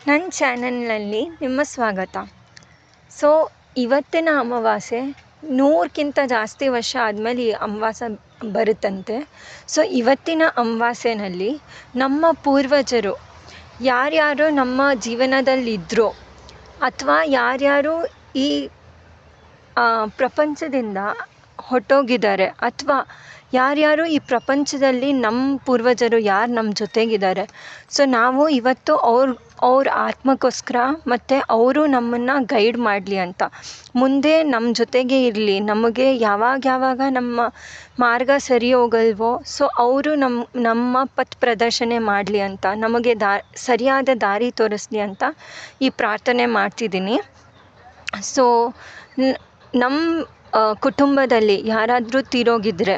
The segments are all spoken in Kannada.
ನನ್ನ ಚಾನಲ್ನಲ್ಲಿ ನಿಮ್ಮ ಸ್ವಾಗತ. ಸೊ ಇವತ್ತಿನ ಅಮಾವಾಸ್ಯೆ 100ಕ್ಕಿಂತ ಜಾಸ್ತಿ ವರ್ಷ ಆದಮೇಲೆ ಈ ಅಮಾವಾಸ್ಯೆ ಬರುತ್ತಂತೆ. ಸೊ ಇವತ್ತಿನ ಅಮಾವಾಸ್ಯೆನಲ್ಲಿ ನಮ್ಮ ಪೂರ್ವಜರು ಯಾರ್ಯಾರು ನಮ್ಮ ಜೀವನದಲ್ಲಿದ್ದರೋ ಅಥವಾ ಯಾರ್ಯಾರು ಈ ಪ್ರಪಂಚದಿಂದ ಹೊರಟೋಗಿದ್ದಾರೆ ಅಥವಾ ಯಾರ್ಯಾರು ಈ ಪ್ರಪಂಚದಲ್ಲಿ ನಮ್ಮ ಪೂರ್ವಜರು ಯಾರು ನಮ್ಮ ಜೊತೆಗಿದ್ದಾರೆ, ಸೊ ನಾವು ಇವತ್ತು ಅವ್ರ ಆತ್ಮಕ್ಕೋಸ್ಕರ ಮತ್ತು ಅವರು ನಮ್ಮನ್ನು ಗೈಡ್ ಮಾಡಲಿ ಅಂತ, ಮುಂದೆ ನಮ್ಮ ಜೊತೆಗೆ ಇರಲಿ, ನಮಗೆ ಯಾವಾಗ ನಮ್ಮ ಮಾರ್ಗ ಸರಿ ಹೋಗಲ್ವೋ ಸೊ ಅವರು ನಮ್ಮ ಪಥ ಪ್ರದರ್ಶನ ಮಾಡಲಿ ಅಂತ, ನಮಗೆ ಸರಿಯಾದ ದಾರಿ ತೋರಿಸ್ಲಿ ಅಂತ ಈ ಪ್ರಾರ್ಥನೆ ಮಾಡ್ತಿದ್ದೀನಿ. ಸೊ ನಮ್ಮ ಕುಟುಂಬದಲ್ಲಿ ಯಾರಾದರೂ ತೀರೋಗಿದ್ದರೆ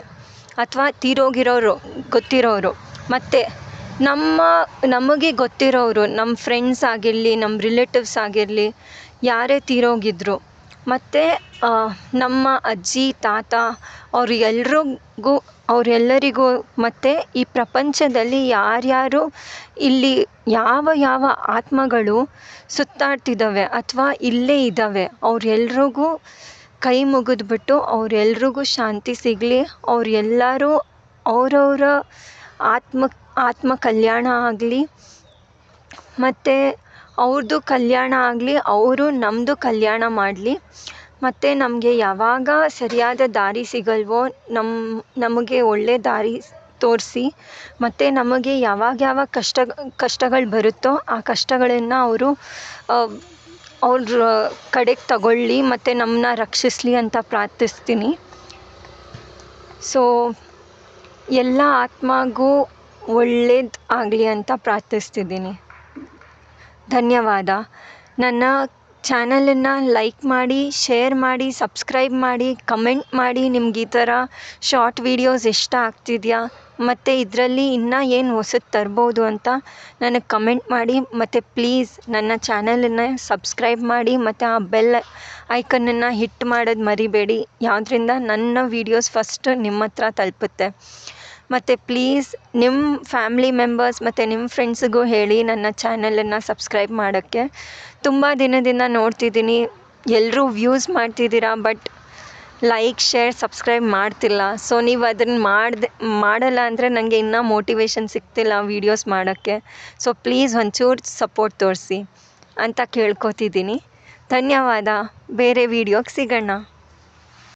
ಅಥವಾ ತೀರೋಗಿರೋರು ಗೊತ್ತಿರೋರು ಮತ್ತು ನಮಗೆ ಗೊತ್ತಿರೋರು, ನಮ್ಮ ಫ್ರೆಂಡ್ಸ್ ಆಗಿರಲಿ, ನಮ್ಮ ರಿಲೇಟಿವ್ಸ್ ಆಗಿರಲಿ, ಯಾರೇ ತೀರೋಗಿದ್ರು ಮತ್ತು ನಮ್ಮ ಅಜ್ಜಿ ತಾತ ಅವರೆಲ್ಲರಿಗೂ ಮತ್ತು ಈ ಪ್ರಪಂಚದಲ್ಲಿ ಯಾರ್ಯಾರು ಇಲ್ಲಿ ಯಾವ ಆತ್ಮಗಳು ಸುತ್ತಾಡ್ತಿದ್ದಾವೆ ಅಥವಾ ಇಲ್ಲೇ ಇದ್ದಾವೆ ಅವ್ರೆಲ್ರಿಗೂ ಕೈ ಮುಗಿದ್ಬಿಟ್ಟು ಅವ್ರೆಲ್ರಿಗೂ ಶಾಂತಿ ಸಿಗಲಿ, ಅವರೆಲ್ಲರೂ ಅವರವರ ಆತ್ಮ ಕಲ್ಯಾಣ ಆಗಲಿ ಮತ್ತು ಅವ್ರದ್ದು ಕಲ್ಯಾಣ ಆಗಲಿ, ಅವರು ನಮ್ಮದು ಕಲ್ಯಾಣ ಮಾಡಲಿ. ಮತ್ತು ನಮಗೆ ಯಾವಾಗ ಸರಿಯಾದ ದಾರಿ ಸಿಗಲ್ವೋ ನಮಗೆ ಒಳ್ಳೆ ದಾರಿ ತೋರಿಸಿ, ಮತ್ತು ನಮಗೆ ಯಾವ ಕಷ್ಟಗಳು ಬರುತ್ತೋ ಆ ಕಷ್ಟಗಳನ್ನು ಅವ್ರ ಕಡೆಗೆ ತಗೊಳ್ಳಿ ಮತ್ತು ನಮ್ಮನ್ನ ರಕ್ಷಿಸಲಿ ಅಂತ ಪ್ರಾರ್ಥಿಸ್ತೀನಿ. ಸೊ ಎಲ್ಲ ಆತ್ಮಗೂ ಒಳ್ಳೇದು ಆಗಲಿ ಅಂತ ಪ್ರಾರ್ಥಿಸ್ತಿದ್ದೀನಿ. ಧನ್ಯವಾದ. ನನ್ನ ಚಾನಲನ್ನು ಲೈಕ್ ಮಾಡಿ, ಶೇರ್ ಮಾಡಿ, ಸಬ್ಸ್ಕ್ರೈಬ್ ಮಾಡಿ, ಕಮೆಂಟ್ ಮಾಡಿ. ನಿಮ್ಗೆ ಈ ಥರ ಶಾರ್ಟ್ ವೀಡಿಯೋಸ್ ಇಷ್ಟ ಆಗ್ತಿದೆಯಾ ಮತ್ತು ಇದರಲ್ಲಿ ಇನ್ನೂ ಏನು ಹೊಸದು ತರ್ಬೋದು ಅಂತ ನನಗೆ ಕಮೆಂಟ್ ಮಾಡಿ. ಮತ್ತು ಪ್ಲೀಸ್ ನನ್ನ ಚಾನಲನ್ನು ಸಬ್ಸ್ಕ್ರೈಬ್ ಮಾಡಿ ಮತ್ತು ಆ ಬೆಲ್ ಐಕನನ್ನು ಹಿಟ್ ಮಾಡೋದು ಮರಿಬೇಡಿ, ಯಾವುದರಿಂದ ನನ್ನ ವೀಡಿಯೋಸ್ ಫಸ್ಟ್ ನಿಮ್ಮ ಹತ್ರ ತಲುಪುತ್ತೆ. ಮತ್ತು ಪ್ಲೀಸ್ ನಿಮ್ಮ ಫ್ಯಾಮ್ಲಿ ಮೆಂಬರ್ಸ್ ಮತ್ತು ನಿಮ್ಮ ಫ್ರೆಂಡ್ಸಿಗೂ ಹೇಳಿ ನನ್ನ ಚಾನಲನ್ನು ಸಬ್ಸ್ಕ್ರೈಬ್ ಮಾಡೋಕ್ಕೆ. ತುಂಬ ದಿನದಿಂದ ನೋಡ್ತಿದ್ದೀನಿ, ಎಲ್ಲರೂ ವ್ಯೂಸ್ ಮಾಡ್ತಿದ್ದೀರಾ, ಬಟ್ ಲೈಕ್, ಶೇರ್, ಸಬ್ಸ್ಕ್ರೈಬ್ ಮಾಡ್ತಿಲ್ಲ. ಸೊ ನೀವು ಅದನ್ನು ಮಾಡಲ್ಲ ಅಂದರೆ ನನಗೆ ಇನ್ನೂ ಮೋಟಿವೇಶನ್ ಸಿಗ್ತಿಲ್ಲ ವೀಡಿಯೋಸ್ ಮಾಡೋಕ್ಕೆ. ಸೊ ಪ್ಲೀಸ್ ಒಂಚೂರು ಸಪೋರ್ಟ್ ತೋರಿಸಿ ಅಂತ ಕೇಳ್ಕೊತಿದ್ದೀನಿ. ಧನ್ಯವಾದ. ಬೇರೆ ವೀಡಿಯೋಗೆ ಸಿಗೋಣ.